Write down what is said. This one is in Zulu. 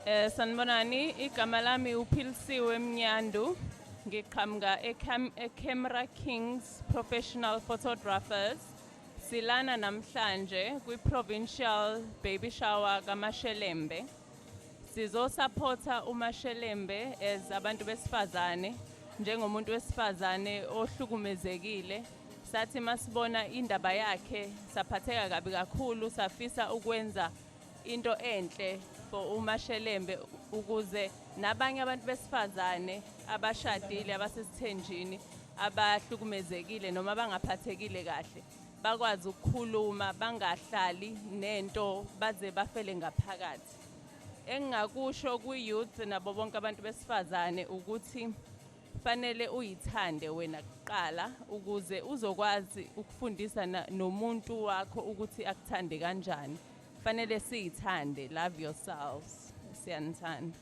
Sanibonani, igama lami uPhilisiwe Mnyandu. Ngiqhamuka eCamera Kings Professional Photographers. Silana namhlanje kwi-Provincial Baby Shower kaMashelembe. Sizosupporta uMashelembe as abantu besifazane, njengomuntu wesifazane ohlukumezekile. Sathi masibona indaba yakhe saphatheka kabi kakhulu, safisa ukwenza into enhle for uMashelembe ukuze nabanye abantu besifazane abashadile abasesithenjini abahlukumezekile noma bangaphathekile kahle bakwazi ukukhuluma, bangahlali nento baze bafele ngaphakathi. Engingakusho ku-youth nabo bonke abantu besifazane ukuthi fanele uyithande wena kuqala ukuze uzokwazi ukufundisa nomuntu wakho ukuthi akuthande kanjani. Fanele siyithande, love yourselves. Siyanithanda.